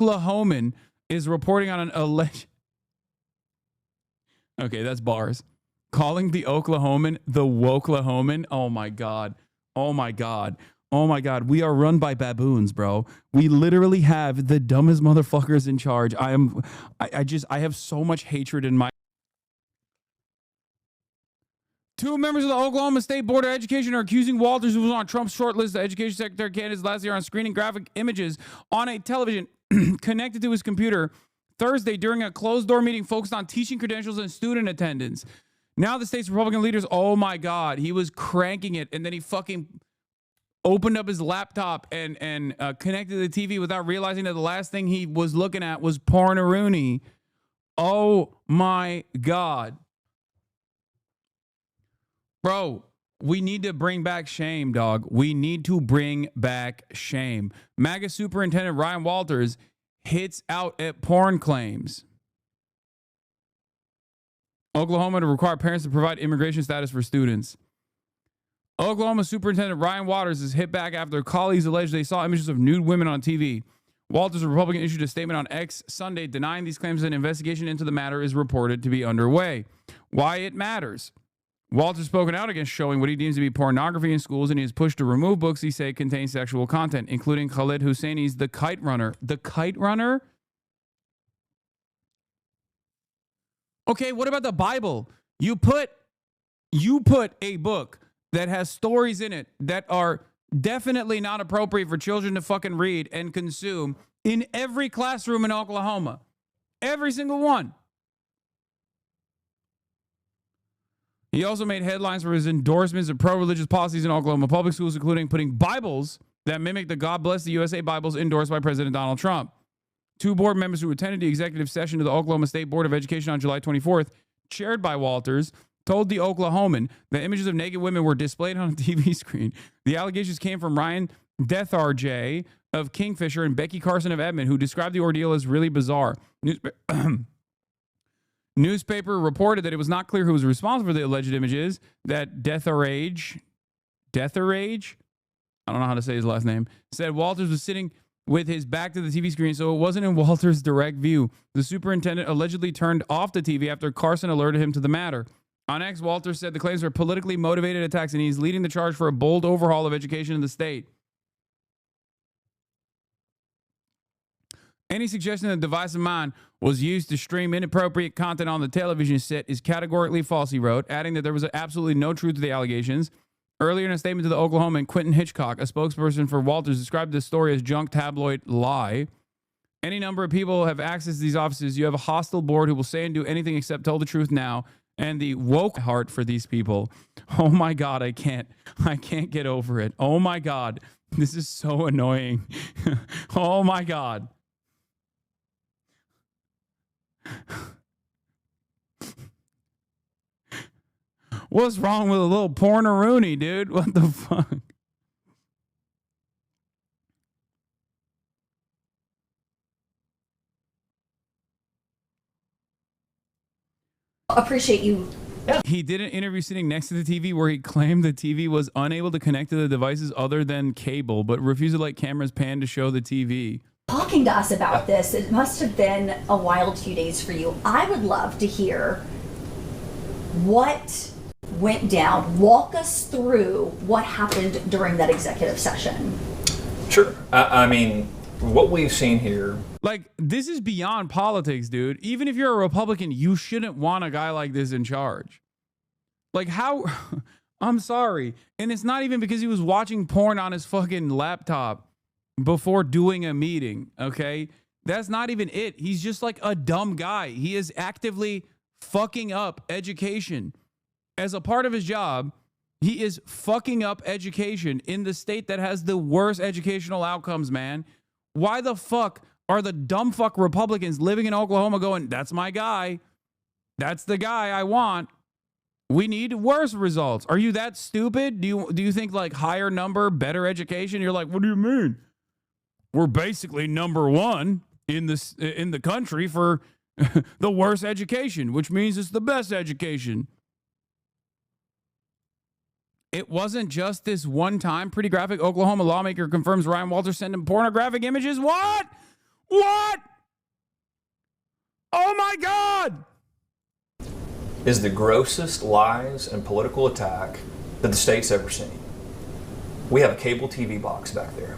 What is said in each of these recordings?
Oklahoman is reporting on an alleged... Okay, that's bars. Calling the Oklahoman the Woklahoman. Oh my God. Oh my God. Oh my God. We are run by baboons, bro. We literally have the dumbest motherfuckers in charge. I have so much hatred in my... Two members of the Oklahoma State Board of Education are accusing Walters, who was on Trump's short list of education secretary candidates last year, on screening graphic images on a television connected to his computer Thursday during a closed-door meeting focused on teaching credentials and student attendance. Now the state's Republican leaders, oh my God, he was cranking it, and then he fucking opened up his laptop and connected to the TV without realizing that the last thing he was looking at was porn-a-rooney. Oh my God. Bro, we need to bring back shame, dog. We need to bring back shame. MAGA Superintendent Ryan Walters hits out at porn claims. Oklahoma to require parents to provide immigration status for students. Oklahoma Superintendent Ryan Walters is hit back after colleagues alleged they saw images of nude women on TV. Walters, a Republican, issued a statement on X Sunday denying these claims. An investigation into the matter is reported to be underway. Why it matters. Walters spoken out against showing what he deems to be pornography in schools, and he has pushed to remove books he say contain sexual content, including Khalid Hosseini's The Kite Runner. The Kite Runner? Okay, what about the Bible? You put a book that has stories in it that are definitely not appropriate for children to fucking read and consume in every classroom in Oklahoma. Every single one. He also made headlines for his endorsements of pro-religious policies in Oklahoma public schools, including putting Bibles that mimic the God Bless the USA Bibles endorsed by President Donald Trump. Two board members who attended the executive session of the Oklahoma State Board of Education on July 24th, chaired by Walters, told the Oklahoman that images of naked women were displayed on a TV screen. The allegations came from Ryan Detharjay of Kingfisher and Becky Carson of Edmond, who described the ordeal as really bizarre. Newspaper reported that it was not clear who was responsible for the alleged images, that Detharjay, I don't know how to say his last name, said Walters was sitting with his back to the TV screen, so it wasn't in Walters' direct view. The superintendent allegedly turned off the TV after Carson alerted him to the matter. On X, Walters said the claims are politically motivated attacks, and he's leading the charge for a bold overhaul of education in the state. Any suggestion that the device of mine was used to stream inappropriate content on the television set is categorically false, he wrote, adding that there was absolutely no truth to the allegations. Earlier in a statement to the Oklahoman, Quentin Hitchcock, a spokesperson for Walters, described this story as junk tabloid lie. Any number of people have access to these offices. You have a hostile board who will say and do anything except tell the truth now. And the woke heart for these people. Oh my God, I can't get over it. Oh my God, this is so annoying. Oh my God. What's wrong with a little porn-a-rooney, dude? What the fuck? Appreciate you. He did an interview sitting next to the TV where he claimed the TV was unable to connect to the devices other than cable, but refused to let cameras pan to show the TV. Talking to us about this, it must have been a wild few days for you. I would love to hear what went down. Walk us through what happened during that executive session. Sure. I mean, what we've seen here. Like, this is beyond politics, dude. Even if you're a Republican, you shouldn't want a guy like this in charge. Like, how? I'm sorry. And it's not even because he was watching porn on his fucking laptop before doing a meeting, okay? That's not even it. He's just like a dumb guy. He is actively fucking up education. As a part of his job, he is fucking up education in the state that has the worst educational outcomes, man. Why the fuck are the dumb fuck Republicans living in Oklahoma going, that's my guy. That's the guy I want. We need worse results. Are you that stupid? Do you think like higher number, better education? You're like, what do you mean? We're basically number one in the country for the worst education, which means it's the best education. It wasn't just this one time. Pretty graphic Oklahoma lawmaker confirms Ryan Walters sent him pornographic images. What? What? Oh my God! Is the grossest lies and political attack that the state's ever seen. We have a cable TV box back there.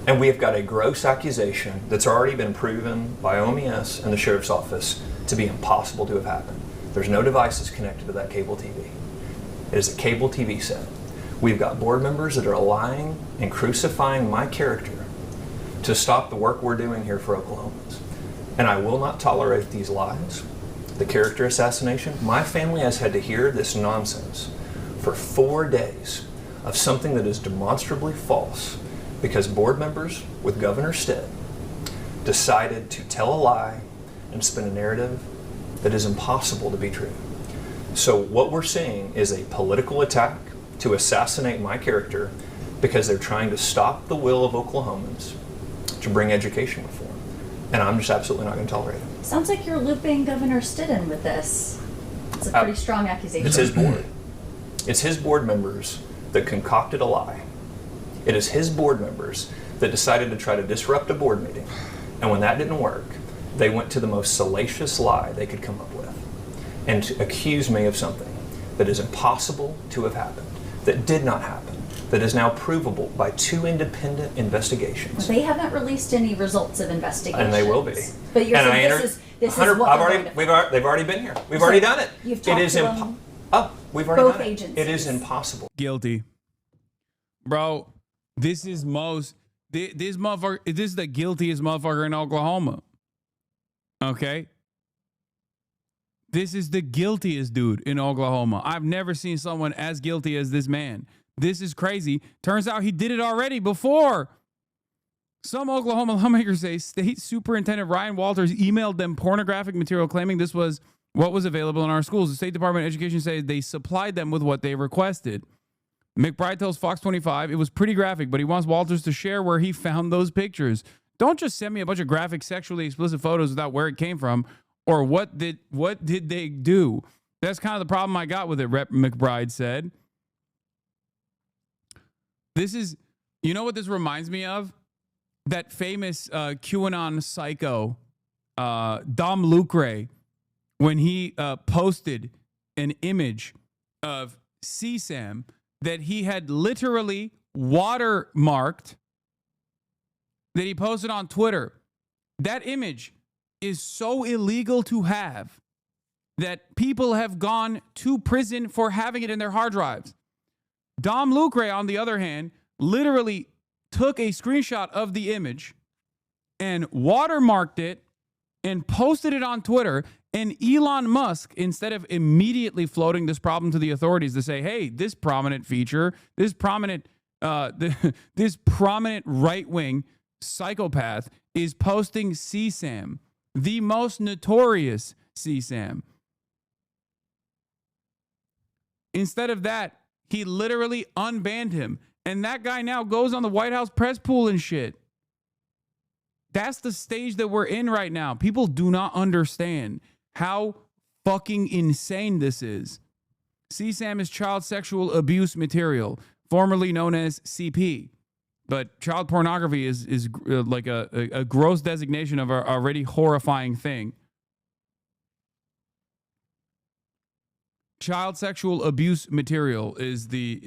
And we have got a gross accusation that's already been proven by OMS and the sheriff's office to be impossible to have happened. There's no devices connected to that cable TV. It is a cable TV set. We've got board members that are lying and crucifying my character to stop the work we're doing here for Oklahomans. And I will not tolerate these lies, the character assassination. My family has had to hear this nonsense for 4 days of something that is demonstrably false because board members with Governor Stitt decided to tell a lie and spin a narrative that is impossible to be true. So what we're seeing is a political attack to assassinate my character because they're trying to stop the will of Oklahomans to bring education reform. And I'm just absolutely not going to tolerate it. Sounds like you're looping Governor Stitt in with this. It's a pretty strong accusation. It's his board. It's his board members that concocted a lie. It is his board members that decided to try to disrupt a board meeting. And when that didn't work, they went to the most salacious lie they could come up with and to accuse me of something that is impossible to have happened, that did not happen, that is now provable by 2 independent investigations. They haven't released any results of investigations. And they will be. But you're saying this is what they've already been here. We've already done it. You've talked to them. We've already Both done it. agencies. It is impossible. Guilty. Bro, this is this motherfucker, this is the guiltiest motherfucker in Oklahoma. Okay? This is the guiltiest dude in Oklahoma. I've never seen someone as guilty as this man. This is crazy. Turns out he did it already before. Some Oklahoma lawmakers say State Superintendent Ryan Walters emailed them pornographic material claiming this was what was available in our schools. The State Department of Education said they supplied them with what they requested. McBride tells Fox 25 it was pretty graphic, but he wants Walters to share where he found those pictures. Don't just send me a bunch of graphic, sexually explicit photos without where it came from or what did they do. That's kind of the problem I got with it, Rep. McBride said. This is, you know what this reminds me of? That famous QAnon psycho, Dom Lucre, when he posted an image of CSAM that he had literally watermarked, that he posted on Twitter. That image is so illegal to have that people have gone to prison for having it in their hard drives. Dom Lucre, on the other hand, literally took a screenshot of the image and watermarked it and posted it on Twitter. And Elon Musk, instead of immediately floating this problem to the authorities to say, hey, this prominent feature, this prominent right-wing psychopath is posting CSAM, the most notorious CSAM. Instead of that, he literally unbanned him. And that guy now goes on the White House press pool and shit. That's the stage that we're in right now. People do not understand how fucking insane this is. CSAM is child sexual abuse material, formerly known as CP. But child pornography is like a gross designation of an already horrifying thing. Child sexual abuse material is the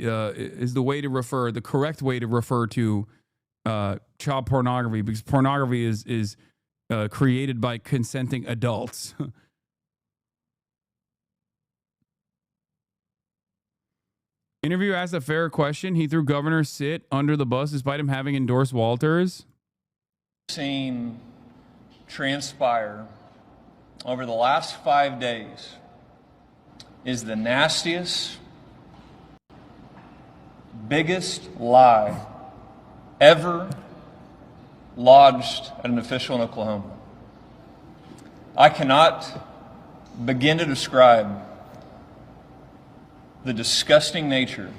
way to refer, the correct way to refer to child pornography, because pornography is created by consenting adults. Interviewer asked a fair question. He threw Governor Stitt under the bus despite him having endorsed Walters. Seen transpire over the last 5 days is the nastiest, biggest lie ever lodged at an official in Oklahoma. I cannot begin to describe the disgusting nature.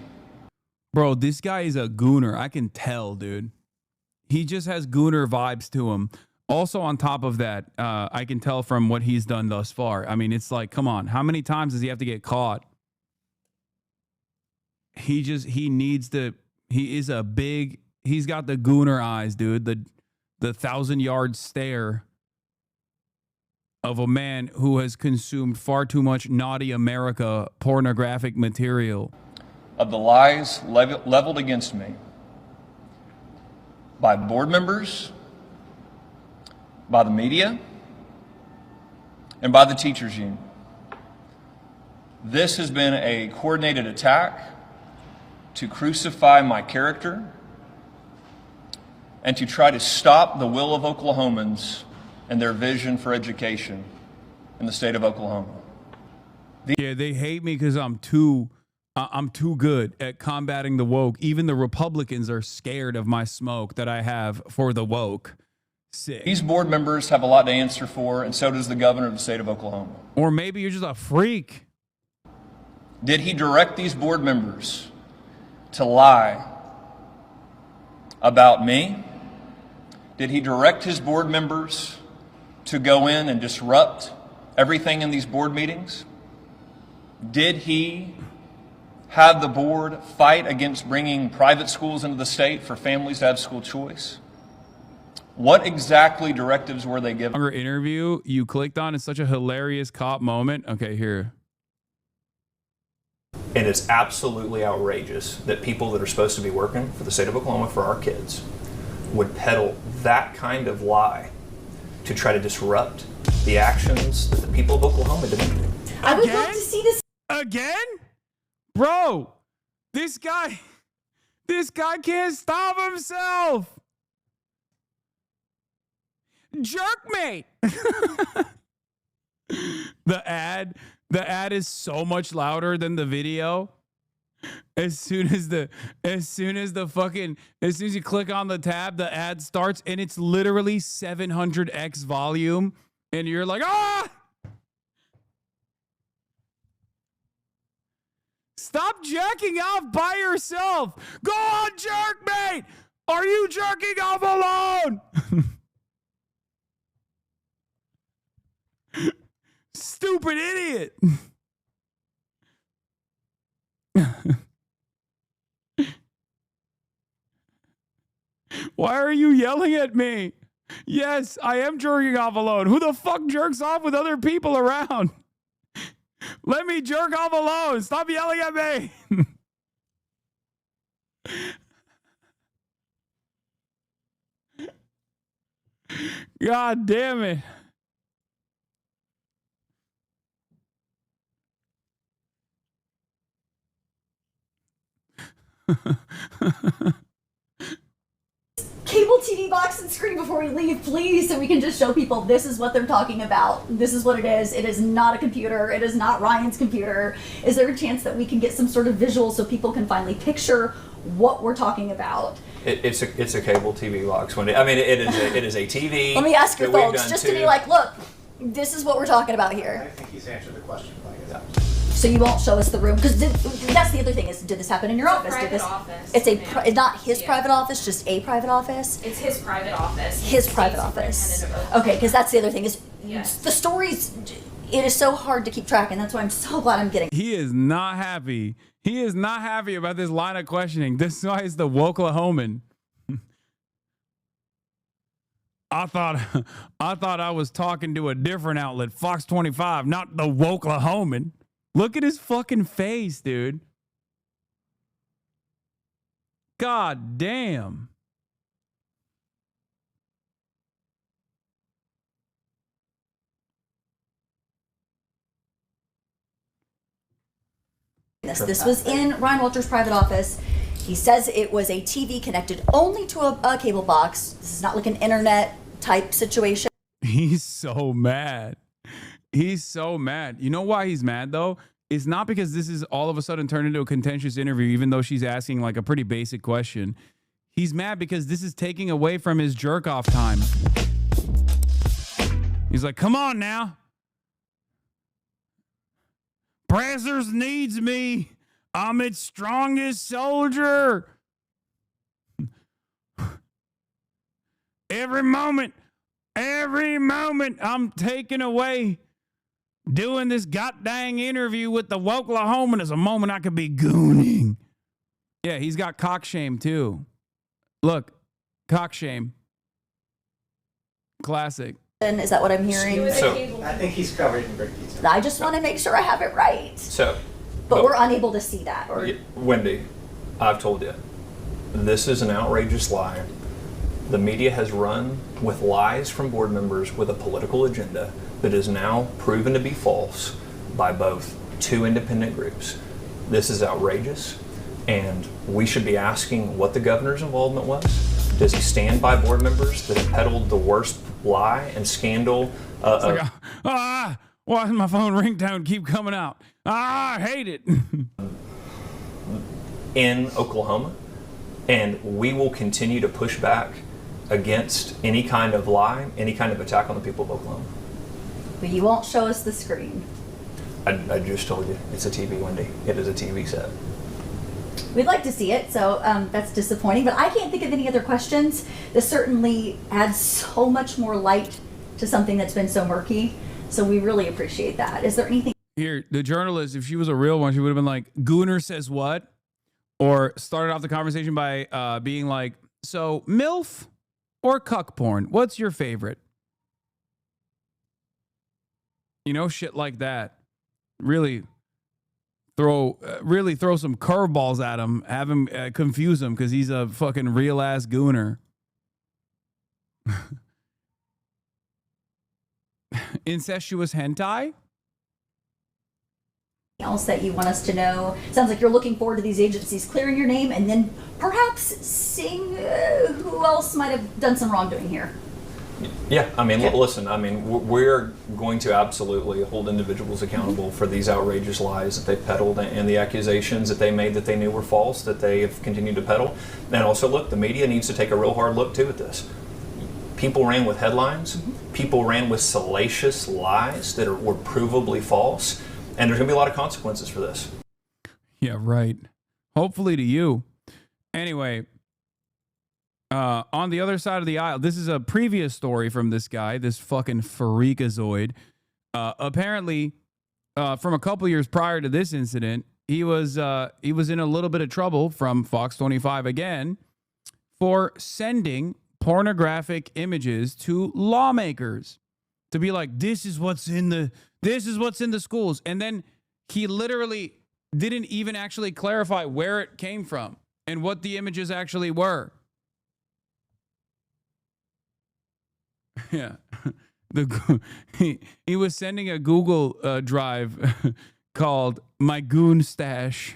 Bro, this guy is a gooner. I can tell, dude. He just has gooner vibes to him. Also, on top of that, I can tell from what he's done thus far. I mean, it's like, come on. How many times does he have to get caught? He's got the gooner eyes, dude. the 1,000-yard stare of a man who has consumed far too much naughty America pornographic material. Of the lies leveled against me by board members, by the media, and by the teachers union. This has been a coordinated attack to crucify my character and to try to stop the will of Oklahomans and their vision for education in the state of Oklahoma. Yeah, they hate me because I'm too good at combating the woke. Even the Republicans are scared of my smoke that I have for the woke. Sick. These board members have a lot to answer for, and so does the governor of the state of Oklahoma. Or maybe you're just a freak. Did he direct these board members to lie about me? Did he direct his board members to go in and disrupt everything in these board meetings? Did he have the board fight against bringing private schools into the state for families to have school choice? What exactly directives were they given? Interview you clicked on is such a hilarious cop moment. Okay, here. And it's absolutely outrageous that people that are supposed to be working for the state of Oklahoma for our kids would peddle that kind of lie to try to disrupt the actions that the people of Oklahoma demand. I would love to see this again, bro. This guy can't stop himself. Jerkmate. The ad is so much louder than the video. As soon as you click on the tab, the ad starts and it's literally 700x volume and you're like, ah! Stop jacking off by yourself. Go on, Jerkmate. Are you jerking off alone? Stupid idiot. Why are you yelling at me? Yes, I am jerking off alone. Who the fuck jerks off with other people around? Let me jerk off alone. Stop yelling at me. God damn it. cable TV box and screen before we leave, please, so we can just show people this is what they're talking about. This is what it is. It is not a computer. It is not Ryan's computer. Is there a chance that we can get some sort of visual so people can finally picture what we're talking about? It's a cable TV box. It is a TV. Let me ask your folks just to be like, look, this is what we're talking about here. I think he's answered the question. So you won't show us the room, because that's the other thing is, did this happen in your office? Office. It's it's not his private office, just a private office. It's his private office. His private office. Okay, because that's the other thing is, the stories. It is so hard to keep track, and that's why I'm so glad I'm getting. He is not happy. He is not happy about this line of questioning. This is why he's the Woklahoman. I thought I was talking to a different outlet, Fox 25, not the Woklahoman. Look at his fucking face, dude. God damn. This was in Ryan Walters' private office. He says it was a TV connected only to a cable box. This is not like an internet type situation. He's so mad. He's so mad. You know why he's mad, though? It's not because this is all of a sudden turned into a contentious interview, even though she's asking like a pretty basic question. He's mad because this is taking away from his jerk-off time. He's like, come on now. Brazzers needs me. I'm its strongest soldier. Every moment I'm taken away. Doing this goddamn interview with the Woklahoman is a moment I could be gooning. Yeah, he's got cock shame too. Look, cock shame. Classic. Is that what I'm hearing? So- I think he's covered in great detail. I just want to make sure I have it right. So, But we're unable to see that. Or Wendy, I've told you, this is an outrageous lie. The media has run with lies from board members with a political agenda that is now proven to be false by both two independent groups. This is outrageous, and we should be asking what the governor's involvement was. Does he stand by board members that have peddled the worst lie and scandal? Why does my phone ringtone keep coming out? I hate it. In Oklahoma, and we will continue to push back against any kind of lie, any kind of attack on the people of Oklahoma. but you won't show us the screen. I just told you, it's a TV, Wendy. It is a TV set. We'd like to see it, so that's disappointing. But I can't think of any other questions. This certainly adds so much more light to something that's been so murky. So we really appreciate that. Is there anything? Here, the journalist, if she was a real one, she would have been like, Gooner says what? Or started off the conversation by being like, so MILF or cuck porn? What's your favorite? You know, shit like that. Really throw some curveballs at him, have him confuse him because he's a fucking real ass gooner. Incestuous hentai? Else that you want us to know? Sounds like you're looking forward to these agencies clearing your name and then perhaps seeing who else might have done some wrongdoing here. Yeah, I mean, listen, I mean, we're going to absolutely hold individuals accountable for these outrageous lies that they peddled and the accusations that they made that they knew were false, that they have continued to peddle. And also, look, the media needs to take a real hard look, too, at this. People ran with headlines. People ran with salacious lies that were provably false. And there's going to be a lot of consequences for this. Yeah, right. Hopefully to you. Anyway, on the other side of the aisle, this is a previous story from this guy, this fucking freakazoid. Apparently, from a couple years prior to this incident, he was in a little bit of trouble from Fox 25 again for sending pornographic images to lawmakers to be like, this is what's in the schools. And then he literally didn't even actually clarify where it came from and what the images actually were. Yeah. He was sending a Google Drive called My Goon Stash.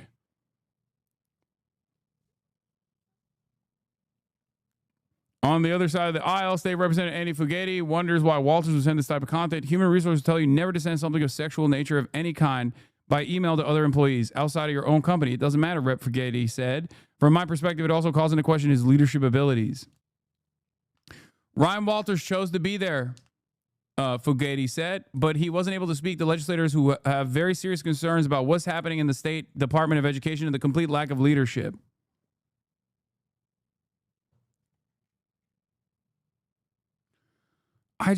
On the other side of the aisle, State Representative Andy Fugate wonders why Walters would send this type of content. Human Resources tell you never to send something of sexual nature of any kind by email to other employees outside of your own company. It doesn't matter, Rep. Fugate said. From my perspective, it also calls into question his leadership abilities. Ryan Walters chose to be there, Fugate said, but he wasn't able to speak to legislators who have very serious concerns about what's happening in the State Department of Education and the complete lack of leadership. I'm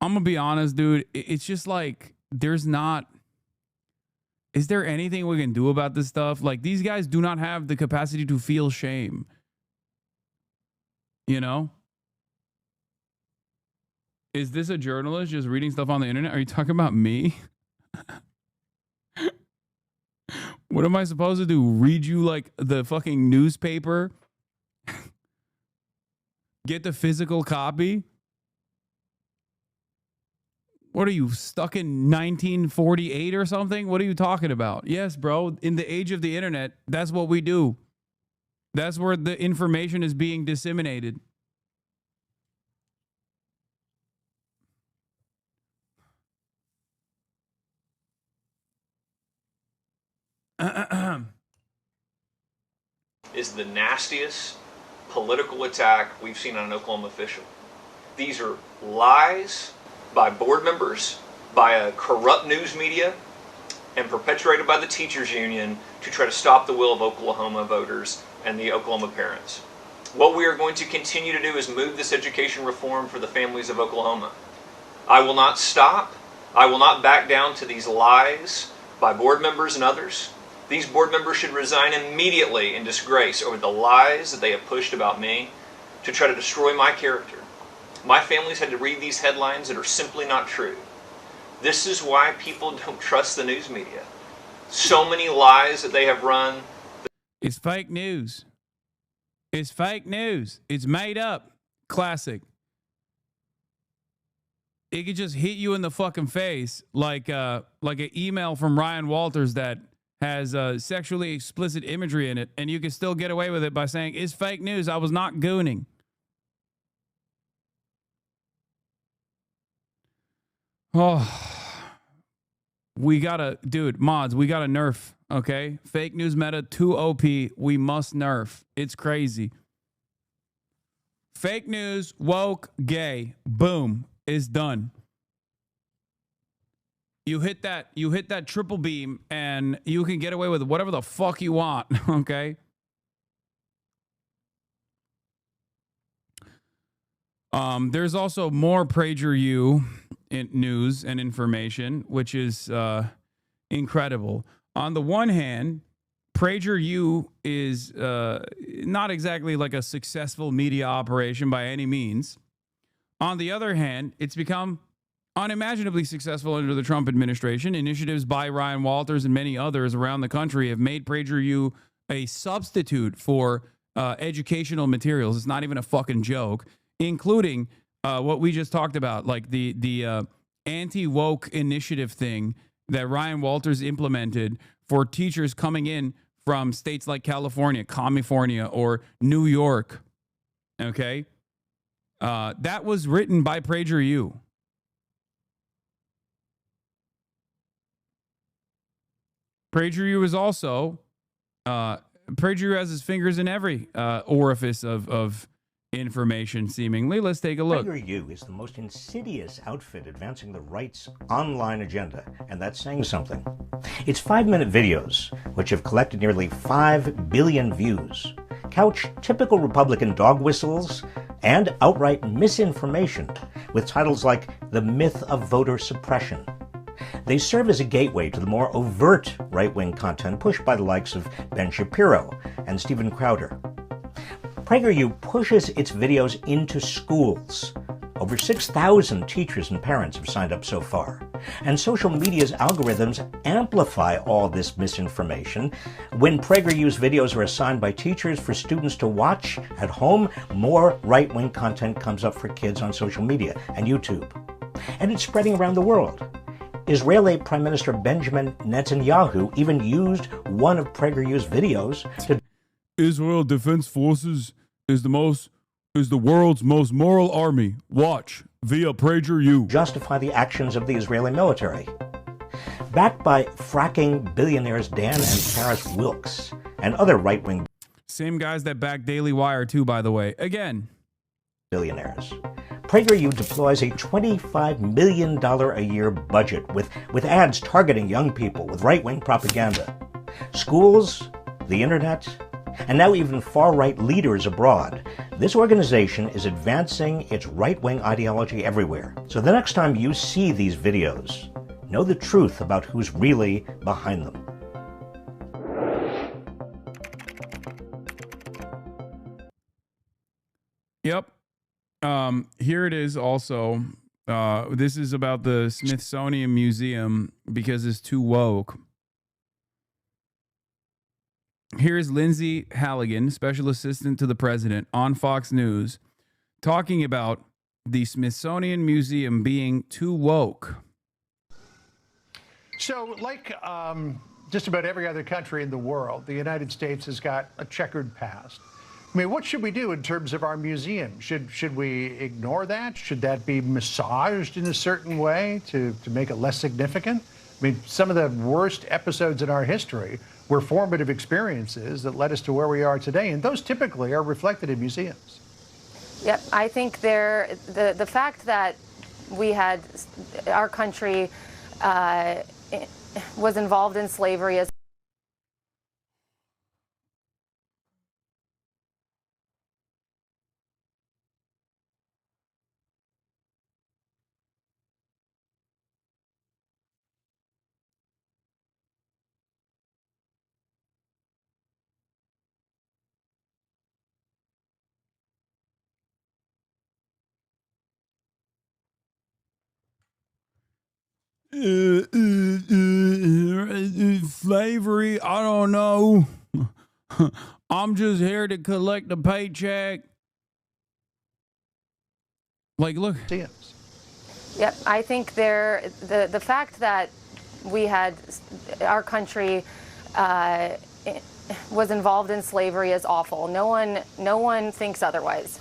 gonna be honest, dude. It's just like, is there anything we can do about this stuff? Like, these guys do not have the capacity to feel shame. You know? Is this a journalist just reading stuff on the internet? Are you talking about me? What am I supposed to do? Read you like the fucking newspaper? Get the physical copy? What are you, stuck in 1948 or something? What are you talking about? Yes, bro. In the age of the internet, that's what we do. That's where the information is being disseminated. Is the nastiest political attack we've seen on an Oklahoma official. These are lies by board members, by a corrupt news media, and perpetuated by the teachers union to try to stop the will of Oklahoma voters and the Oklahoma parents. What we are going to continue to do is move this education reform for the families of Oklahoma. I will not stop. I will not back down to these lies by board members and others. These board members should resign immediately in disgrace over the lies that they have pushed about me to try to destroy my character. My family's had to read these headlines that are simply not true. This is why people don't trust the news media. So many lies that they have run. It's fake news. It's fake news. It's made up. Classic. It could just hit you in the fucking face like an email from Ryan Walters that has sexually explicit imagery in it, and you can still get away with it by saying, it's fake news. I was not gooning. Oh, we gotta, dude, mods, we gotta nerf, okay? Fake news meta 2 OP, we must nerf. It's crazy. Fake news, woke, gay, boom, is done. You hit that triple beam and you can get away with whatever the fuck you want, okay? There's also more PragerU news and information, which is incredible. On the one hand, PragerU is not exactly like a successful media operation by any means. On the other hand, it's become unimaginably successful under the Trump administration. Initiatives by Ryan Walters and many others around the country have made PragerU a substitute for educational materials. It's not even a fucking joke, including what we just talked about, like the anti-woke initiative thing that Ryan Walters implemented for teachers coming in from states like California, California, or New York. Okay? That was written by PragerU. PragerU is also, PragerU has his fingers in every orifice of information, seemingly. Let's take a look. PragerU is the most insidious outfit advancing the right's online agenda, and that's saying something. Its 5-minute videos, which have collected nearly 5 billion views, couch typical Republican dog whistles and outright misinformation with titles like The Myth of Voter Suppression. They serve as a gateway to the more overt right-wing content pushed by the likes of Ben Shapiro and Steven Crowder. PragerU pushes its videos into schools. Over 6,000 teachers and parents have signed up so far. And social media's algorithms amplify all this misinformation. When PragerU's videos are assigned by teachers for students to watch at home, more right-wing content comes up for kids on social media and YouTube. And it's spreading around the world. Israeli Prime Minister Benjamin Netanyahu even used one of PragerU's videos to Israel Defense Forces is the world's most moral army. Watch via PragerU. justify the actions of the Israeli military. Backed by fracking billionaires Dan and Paris Wilkes and other right-wing Same guys that back Daily Wire too, by the way. Again, billionaires, PragerU deploys a $25 million a year budget with ads targeting young people with right-wing propaganda. Schools, the internet, and now even far-right leaders abroad. This organization is advancing its right-wing ideology everywhere. So the next time you see these videos, know the truth about who's really behind them. yep. Here it is also. This is about the Smithsonian Museum because it's too woke. Here's Lindsay Halligan, special assistant to the president, on Fox News, talking about the Smithsonian Museum being too woke. So, like just about every other country in the world, the United States has got a checkered past. I mean, what should we do in terms of our museum? Should we ignore that? Should that be massaged in a certain way to make it less significant? I mean, some of the worst episodes in our history were formative experiences that led us to where we are today, and those typically are reflected in museums. Yep, I think the fact that we had our country was involved in slavery as Slavery, I don't know. I'm just here to collect a paycheck. Like, look. Yep, I think the fact that we had our country was involved in slavery is awful. No one thinks otherwise.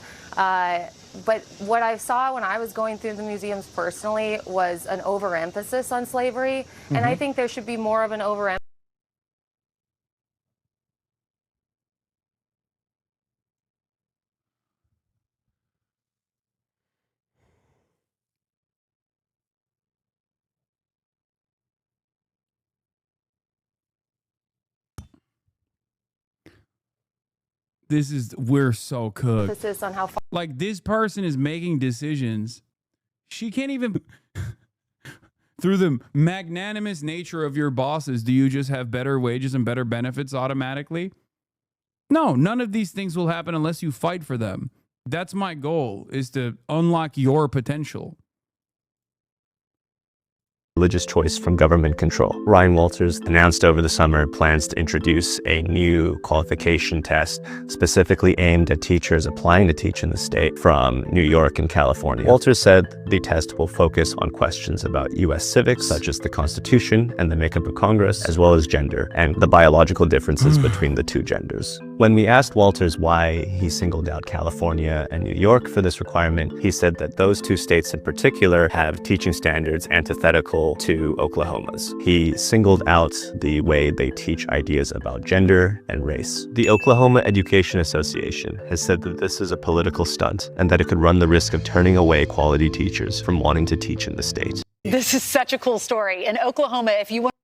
But what I saw when I was going through the museums personally was an overemphasis on slavery, and I think there should be more of an overemphasis. We're so cooked. Emphasis on how far Like, this person is making decisions. She can't even. Through the magnanimous nature of your bosses, do you just have better wages and better benefits automatically? No, none of these things will happen unless you fight for them. That's my goal, is to unlock your potential. Religious choice from government control. Ryan Walters announced over the summer plans to introduce a new qualification test specifically aimed at teachers applying to teach in the state from New York and California. Walters said the test will focus on questions about U.S. civics, such as the Constitution and the makeup of Congress, as well as gender and the biological differences between the two genders. When we asked Walters why he singled out California and New York for this requirement, he said that those two states in particular have teaching standards antithetical to Oklahoma's. He singled out the way they teach ideas about gender and race. The Oklahoma Education Association has said that this is a political stunt and that it could run the risk of turning away quality teachers from wanting to teach in the state. This is such a cool story. In Oklahoma, if you want...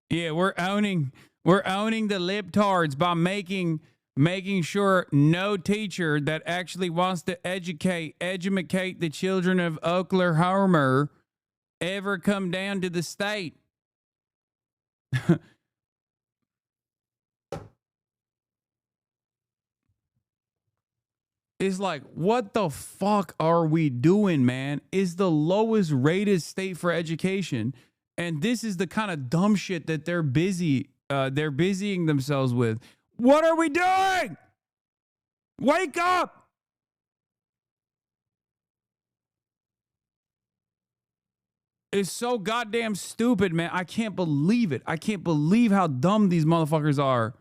Yeah, we're owning the libtards by making sure no teacher that actually wants to educate the children of Oklahoma ever come down to the state. It's like, what the fuck are we doing, man? It's the lowest rated state for education. And this is the kind of dumb shit that they're busying themselves with. What are we doing? Wake up! It's so goddamn stupid, man. I can't believe it. I can't believe how dumb these motherfuckers are.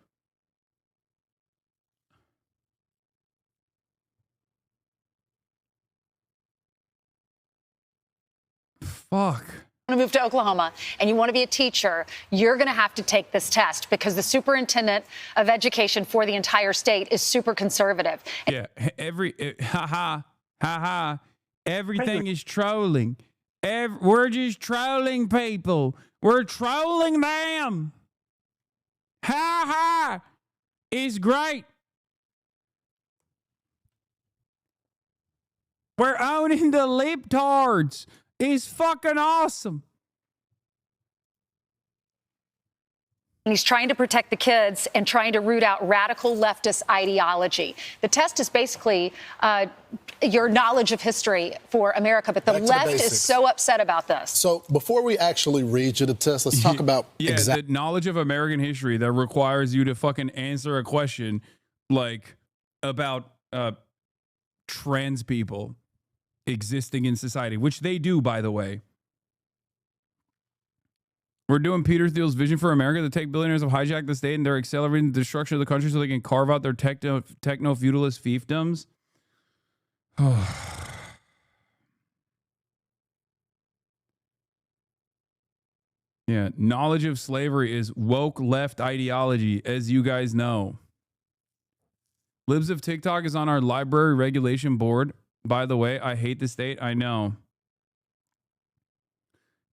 Fuck. Want to move to Oklahoma and you want to be a teacher, you're going to have to take this test because the superintendent of education for the entire state is super conservative. Yeah, everything is trolling. We're just trolling people. We're trolling them. Ha ha. It's great. We're owning the libtards. It's fucking awesome. And he's trying to protect the kids and trying to root out radical leftist ideology. The test is basically your knowledge of history for America, but the left is so upset about this. So before we actually read you the test, let's talk about the knowledge of American history that requires you to fucking answer a question like about trans people existing in society, which they do, by the way. We're doing Peter Thiel's vision for America. The tech billionaires have hijacked the state and they're accelerating the destruction of the country so they can carve out their techno-feudalist fiefdoms. Yeah, knowledge of slavery is woke left ideology, as you guys know. Libs of TikTok is on our library regulation board. By the way, I hate the state. I know.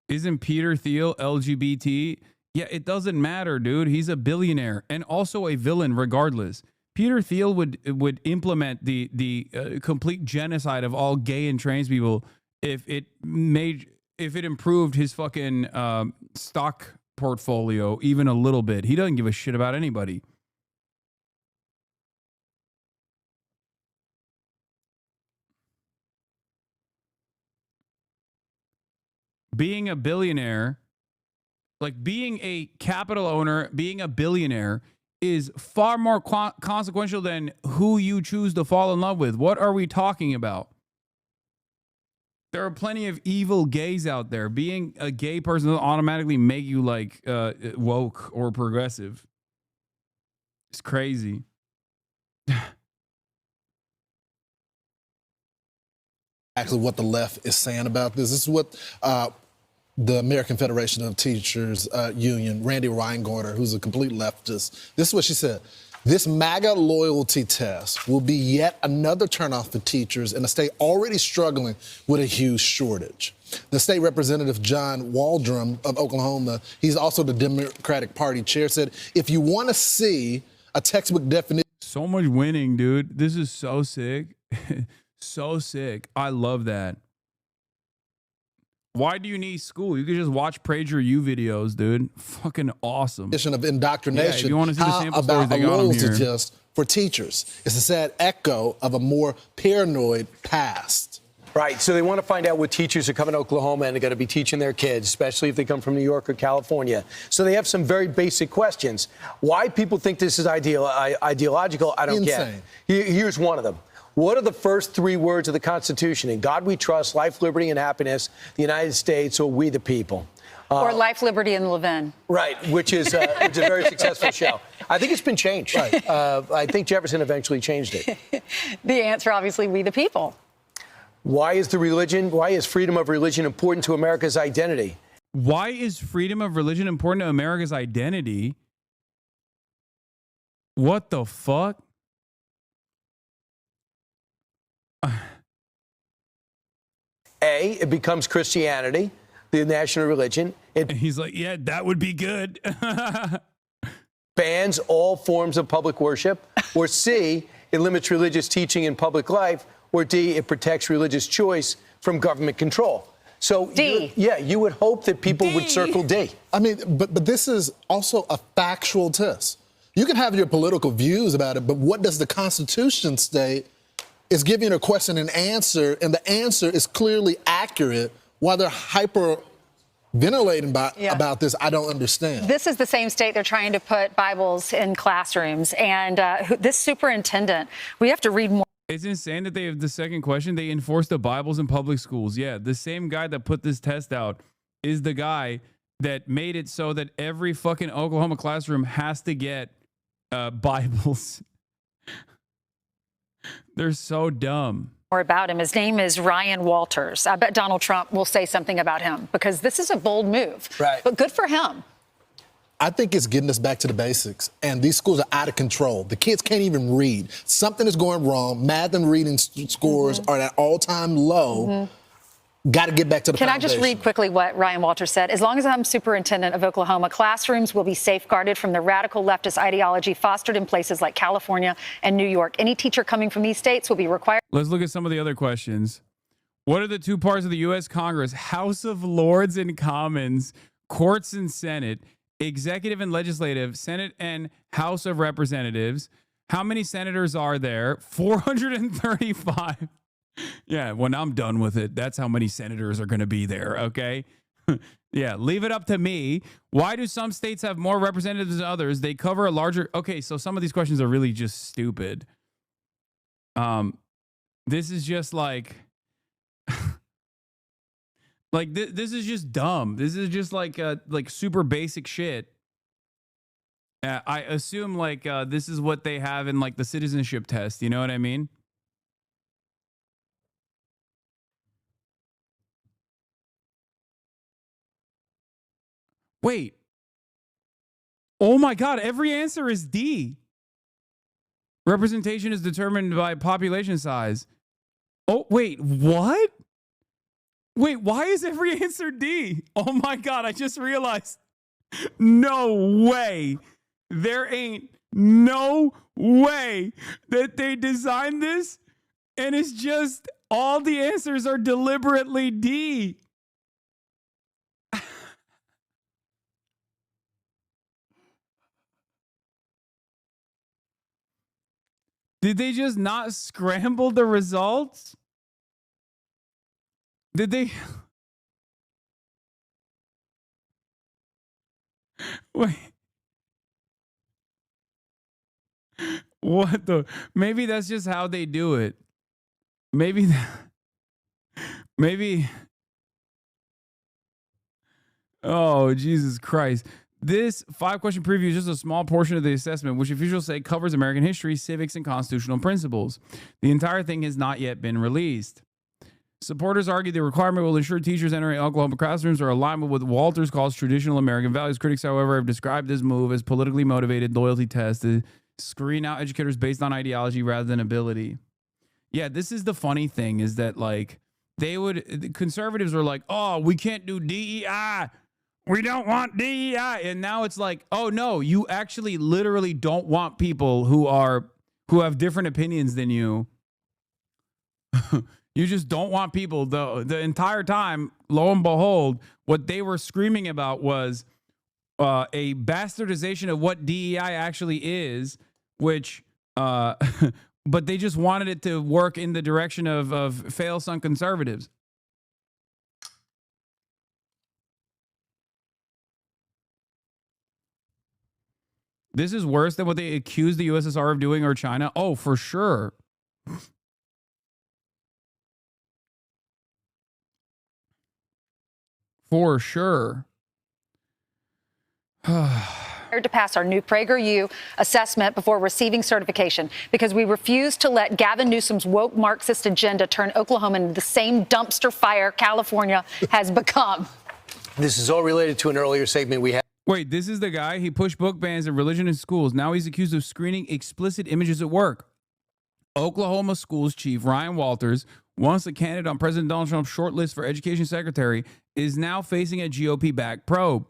Isn't Peter Thiel LGBT? Yeah, it doesn't matter, dude. He's a billionaire and also a villain regardless. Peter Thiel would implement the complete genocide of all gay and trans people if it improved his fucking stock portfolio even a little bit. He doesn't give a shit about anybody. being a billionaire, like being a capital owner, being a billionaire is far more consequential than who you choose to fall in love with. What are we talking about? There are plenty of evil gays out there. Being a gay person doesn't automatically make you like woke or progressive. It's crazy. Actually, what the left is saying about this. This is what the American Federation of Teachers Union, Randy Reingorter, who's a complete leftist, this is what she said. This MAGA loyalty test will be yet another turnoff for teachers in a state already struggling with a huge shortage. The state representative, John Waldrum of Oklahoma, he's also the Democratic Party chair, said, if you want to see a textbook definition. So much winning, dude. This is so sick. So sick. I love that. Why do you need school? You can just watch PragerU videos, dude. Fucking awesome. Of indoctrination. Yeah, if you want to see the sample stories, about they a got them loyalty here. test for teachers. It's a sad echo of a more paranoid past. Right. So they want to find out what teachers are coming to Oklahoma and are going to be teaching their kids, especially if they come from New York or California. So they have some very basic questions. Why people think this is ideological, I don't Insane. get. Here's one of them. What are the first three words of the Constitution? In God we trust, life, liberty, and happiness, the United States, or we the people. Or Life, Liberty, and Levin. Right, which is a very successful show. I think it's been changed. Right. I think Jefferson eventually changed it. The answer, obviously, we the people. Why is freedom of religion important to America's identity? Why is freedom of religion important to America's identity? What the fuck? A, it becomes Christianity, the national religion. And he's like, yeah, that would be good. Bans all forms of public worship. Or C, it limits religious teaching in public life. Or D, it protects religious choice from government control. So, D. You would hope that people would circle D. I mean, but this is also a factual test. You can have your political views about it, but what does the Constitution state? Is giving a question and answer, and the answer is clearly accurate. While they're hyper-ventilating about this, I don't understand. This is the same state they're trying to put Bibles in classrooms. And this superintendent, we have to read more. It's insane that they have the second question. They enforce the Bibles in public schools. Yeah, the same guy that put this test out is the guy that made it so that every fucking Oklahoma classroom has to get Bibles. They're so dumb. More about him. His name is Ryan Walters. I bet Donald Trump will say something about him because this is a bold move. Right. But good for him. I think it's getting us back to the basics. And these schools are out of control. The kids can't even read. Something is going wrong. Math and reading scores are at all-time low. Got to get back to the Can foundation. I just read quickly what Ryan Walters said? As long as I'm superintendent of Oklahoma, classrooms will be safeguarded from the radical leftist ideology fostered in places like California and New York. Any teacher coming from these states will be required. Let's look at some of the other questions. What are the two parts of the U.S. Congress? House of Lords and Commons, courts and Senate, executive and legislative, Senate and House of Representatives. How many senators are there? 435. Yeah, when I'm done with it, that's how many senators are going to be there, okay? Yeah, leave it up to me. Why do some states have more representatives than others? They cover a larger... Okay, so some of these questions are really just stupid. This is just like... this is just dumb. This is just like super basic shit. I assume this is what they have in like the citizenship test. You know what I mean? Wait. Oh my God, every answer is D. Representation is determined by population size. Oh, wait, what? Wait, why is every answer D? Oh my God, I just realized. No way. There ain't no way that they designed this and it's just all the answers are deliberately D. Did they just not scramble the results? Did they? Wait. What the? Maybe that's just how they do it. Maybe. Maybe. Oh, Jesus Christ. This 5-question preview is just a small portion of the assessment, which officials say covers American history, civics, and constitutional principles. The entire thing has not yet been released. Supporters argue the requirement will ensure teachers entering Oklahoma classrooms are aligned with what Walters calls traditional American values. Critics, however, have described this move as politically motivated loyalty test to screen out educators based on ideology rather than ability. Yeah, this is the funny thing is that, like, the conservatives are like, oh, we can't do DEI. We don't want DEI. And now it's like, oh, no, you actually literally don't want people who have different opinions than you. You just don't want people. The entire time, lo and behold, what they were screaming about was a bastardization of what DEI actually is, which, but they just wanted it to work in the direction of fail-some conservatives. This is worse than what they accused the USSR of doing or China. Oh, for sure. For sure. To pass our new PragerU assessment before receiving certification because we refuse to let Gavin Newsom's woke Marxist agenda turn Oklahoma into the same dumpster fire California has become. This is all related to an earlier segment we had. Wait, this is the guy? He pushed book bans and religion in schools. Now he's accused of screening explicit images at work. Oklahoma schools chief Ryan Walters, once a candidate on President Donald Trump's short list for education secretary, is now facing a GOP-backed probe.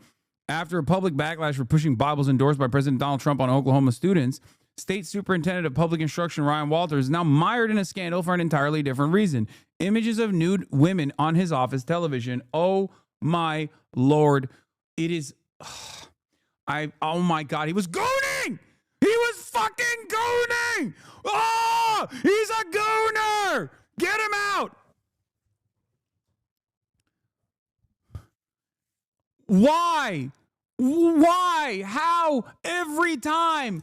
After a public backlash for pushing Bibles endorsed by President Donald Trump on Oklahoma students, State Superintendent of Public Instruction Ryan Walters is now mired in a scandal for an entirely different reason. Images of nude women on his office television. Oh my Lord. It is... oh my God. He was gooning! He was fucking gooning! Oh! He's a gooner! Get him out! Why? Why? How? Every time.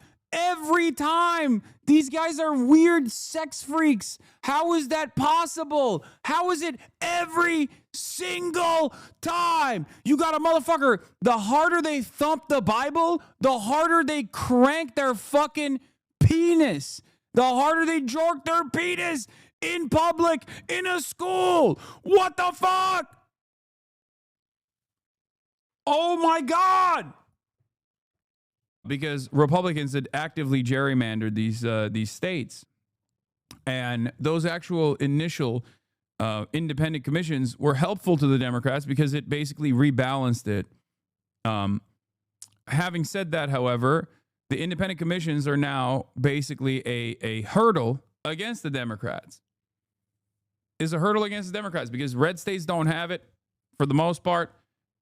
These guys are weird sex freaks. How is that possible? How is it every single time? You got a motherfucker. The harder they thump the Bible, the harder they crank their fucking penis. The harder they jork their penis in public, in a school. What the fuck? Oh my God. Because Republicans had actively gerrymandered these states. And those actual initial independent commissions were helpful to the Democrats because it basically rebalanced it. Having said that, however, the independent commissions are now basically a hurdle against the Democrats. Is a hurdle against the Democrats because red states don't have it for the most part.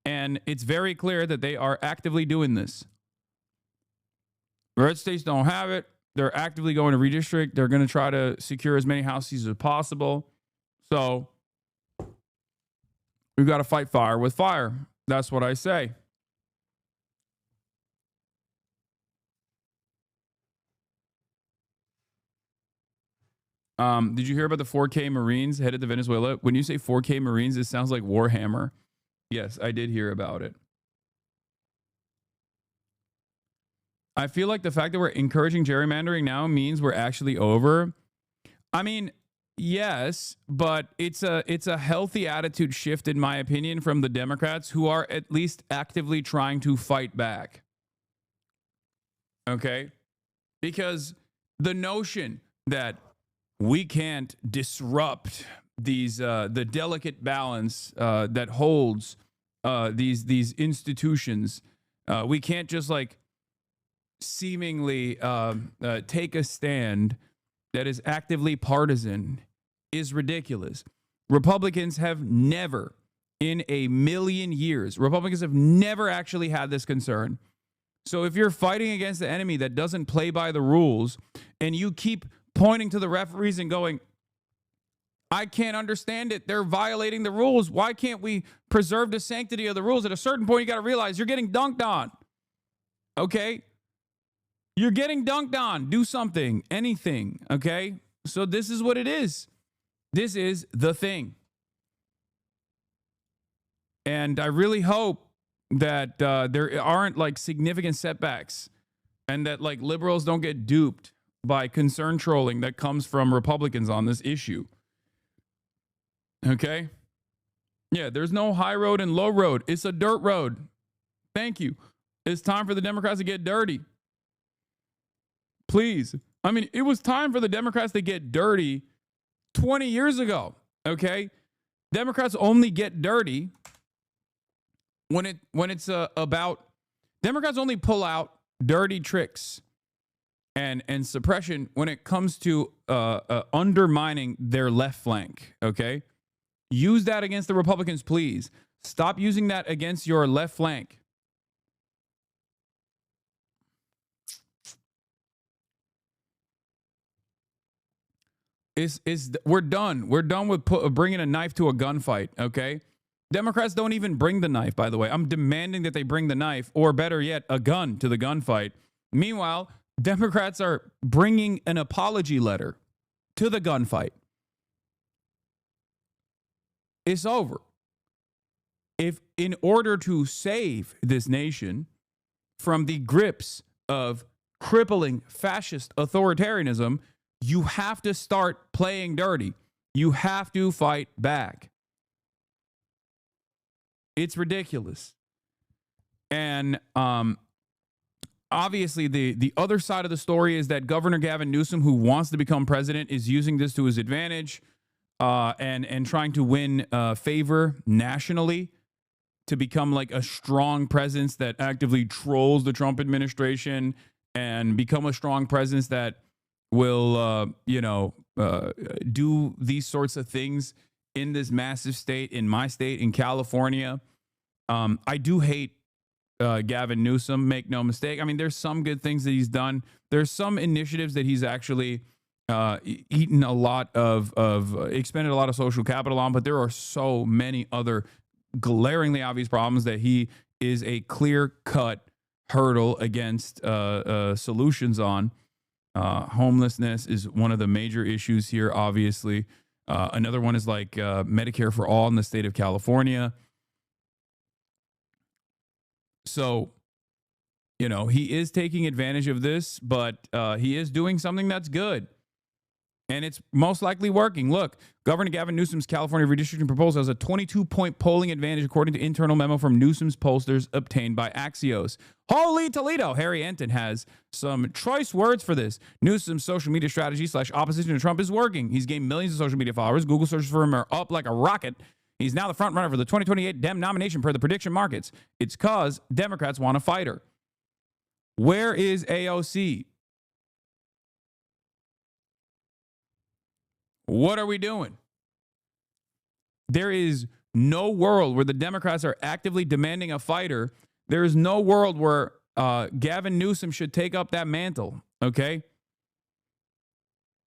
And it's very clear that they are actively doing this. Red states don't have it. They're actively going to redistrict. They're going to try to secure as many House seats as possible. So we've got to fight fire with fire. That's what I say. Did you hear about the 4K Marines headed to Venezuela? When you say 4K Marines, it sounds like Warhammer. Yes, I did hear about it. I feel like the fact that we're encouraging gerrymandering now means we're actually over. I mean, yes, but it's a healthy attitude shift, in my opinion, from the Democrats who are at least actively trying to fight back. Okay? Because the notion that we can't disrupt these the delicate balance that holds these institutions, we can't just like seemingly take a stand that is actively partisan is ridiculous. Republicans have never in a million years, Republicans have never actually had this concern. So if you're fighting against the enemy that doesn't play by the rules and you keep pointing to the referees and going, I can't understand it. They're violating the rules. Why can't we preserve the sanctity of the rules? At a certain point, you got to realize you're getting dunked on. Okay? You're getting dunked on. Do something, anything. Okay? So this is what it is. This is the thing. And I really hope that there aren't like significant setbacks and that like liberals don't get duped by concern trolling that comes from Republicans on this issue. Okay? Yeah, there's no high road and low road. It's a dirt road. Thank you. It's time for the Democrats to get dirty. Please. I mean, it was time for the Democrats to get dirty 20 years ago. Okay? Democrats only get dirty when it's about Democrats only pull out dirty tricks and suppression when it comes to undermining their left flank. Okay? Use that against the Republicans, please. Stop using that against your left flank. We're done. We're done with bringing a knife to a gunfight, okay? Democrats don't even bring the knife, by the way. I'm demanding that they bring the knife, or better yet, a gun to the gunfight. Meanwhile, Democrats are bringing an apology letter to the gunfight. It's over. If in order to save this nation from the grips of crippling fascist authoritarianism, you have to start playing dirty. You have to fight back. It's ridiculous. And obviously, the other side of the story is that Governor Gavin Newsom, who wants to become president, is using this to his advantage and trying to win favor nationally to become like a strong presence that actively trolls the Trump administration and become a strong presence that will, do these sorts of things in this massive state, in my state, in California. I do hate Gavin Newsom, make no mistake. I mean, there's some good things that he's done. There's some initiatives that he's actually expended a lot of social capital on, but there are so many other glaringly obvious problems that he is a clear-cut hurdle against solutions on. Homelessness is one of the major issues here, obviously. Another one is like Medicare for all in the state of California. So, he is taking advantage of this, but he is doing something that's good. And it's most likely working. Look, Governor Gavin Newsom's California redistricting proposal has a 22-point polling advantage, according to internal memo from Newsom's pollsters obtained by Axios. Holy Toledo! Harry Enton has some choice words for this. Newsom's social media strategy / opposition to Trump is working. He's gained millions of social media followers. Google searches for him are up like a rocket. He's now the front runner for the 2028 Dem nomination per the prediction markets. It's because Democrats want a fighter. Where is AOC? What are we doing? There is no world where the Democrats are actively demanding a fighter. There is no world where Gavin Newsom should take up that mantle, okay?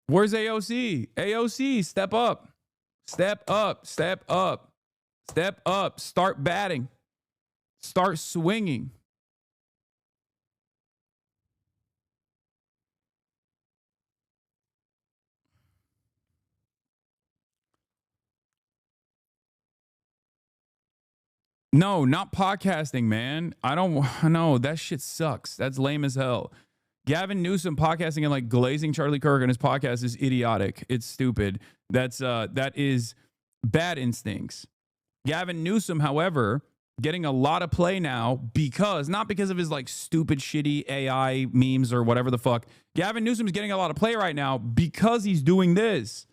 Where's AOC? AOC, step up. Step up, step up, step up. Start batting. Start swinging. No, not podcasting, man. I don't know. That shit sucks. That's lame as hell. Gavin Newsom podcasting and like glazing Charlie Kirk on his podcast is idiotic. It's stupid. That is bad instincts. Gavin Newsom, however, getting a lot of play now not because of his like stupid, shitty AI memes or whatever the fuck. Gavin Newsom is getting a lot of play right now because he's doing this.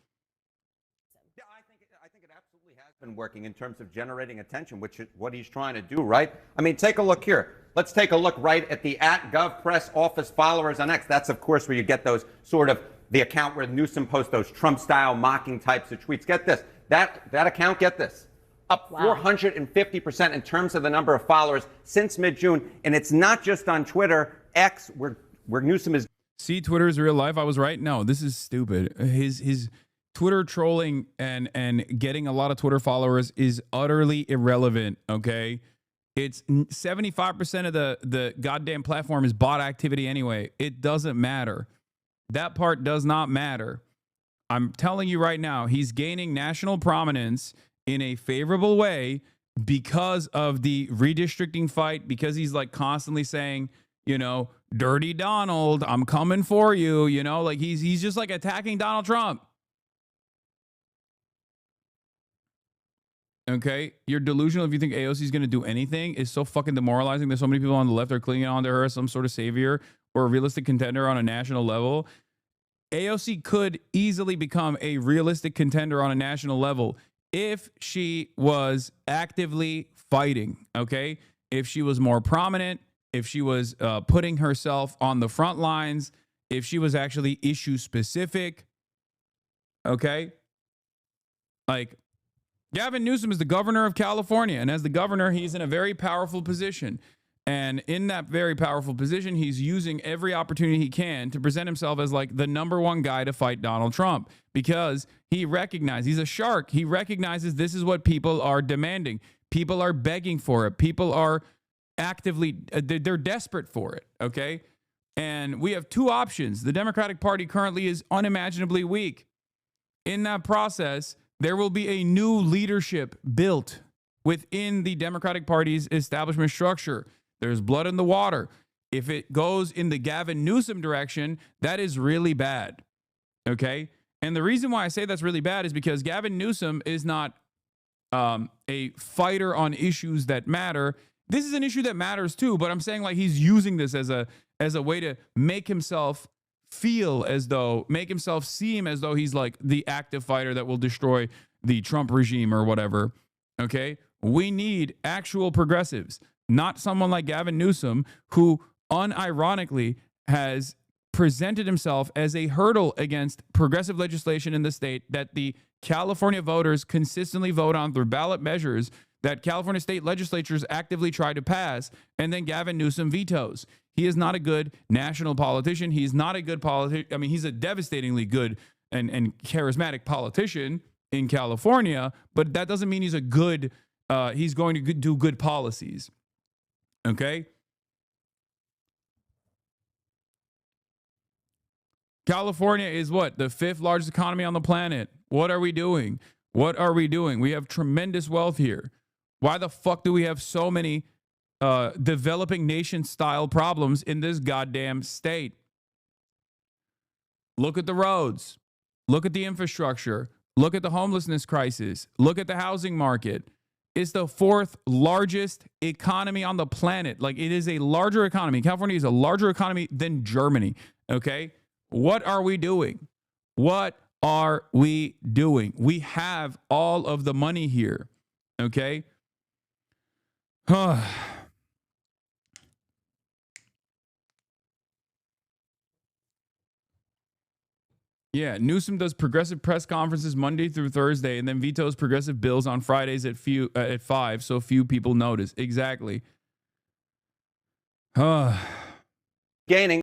Been working in terms of generating attention, which is what he's trying to do, right? I mean, take a look here. Let's take a look right at the @GovPress office followers on X. That's, of course, where you get those sort of the account where Newsom posts those Trump-style mocking types of tweets. Get this. That account, get this, up 450% in terms of the number of followers since mid-June. And it's not just on Twitter, X, where Newsom is. See, Twitter is real life. I was right. No, this is stupid. His Twitter trolling and getting a lot of Twitter followers is utterly irrelevant, okay? It's 75% of the goddamn platform is bot activity anyway. It doesn't matter. That part does not matter. I'm telling you right now, he's gaining national prominence in a favorable way because of the redistricting fight, because he's like constantly saying, you know, dirty Donald, I'm coming for you, you know, like he's just like attacking Donald Trump. Okay, you're delusional if you think AOC is going to do anything. It's so fucking demoralizing that so many people on the left are clinging on to her as some sort of savior or a realistic contender on a national level. AOC could easily become a realistic contender on a national level if she was actively fighting, okay? If she was more prominent, if she was putting herself on the front lines, if she was actually issue specific, okay? Like, Gavin Newsom is the governor of California, and as the governor, he's in a very powerful position. And in that very powerful position, he's using every opportunity he can to present himself as like the number one guy to fight Donald Trump, because he recognizes, he's a shark. He recognizes this is what people are demanding. People are begging for it. People are actively, they're desperate for it, okay? And we have two options. The Democratic Party currently is unimaginably weak. In that process, there will be a new leadership built within the Democratic Party's establishment structure. There's blood in the water. If it goes in the Gavin Newsom direction, that is really bad. Okay? And the reason why I say that's really bad is because Gavin Newsom is not a fighter on issues that matter. This is an issue that matters too, but I'm saying like he's using this as a way to make himself feel as though, make himself seem as though he's like the active fighter that will destroy the Trump regime or whatever. Okay? We need actual progressives, not someone like Gavin Newsom, who unironically has presented himself as a hurdle against progressive legislation in the state that the California voters consistently vote on through ballot measures that California state legislatures actively try to pass, and then Gavin Newsom vetoes. He is not a good national politician. He's not a good politician. I mean, he's a devastatingly good and charismatic politician in California, but that doesn't mean he's a good, he's going to do good policies. Okay? California is what? The 5th largest economy on the planet. What are we doing? What are we doing? We have tremendous wealth here. Why the fuck do we have so many developing nation style problems in this goddamn state? Look at the roads. Look at the infrastructure. Look at the homelessness crisis. Look at the housing market. It's the 4th largest economy on the planet. Like, it is a larger economy. California is a larger economy than Germany. Okay? What are we doing? What are we doing? We have all of the money here. Okay? Yeah, Newsom does progressive press conferences Monday through Thursday and then vetoes progressive bills on Fridays at 5, so few people notice. Exactly. Gaining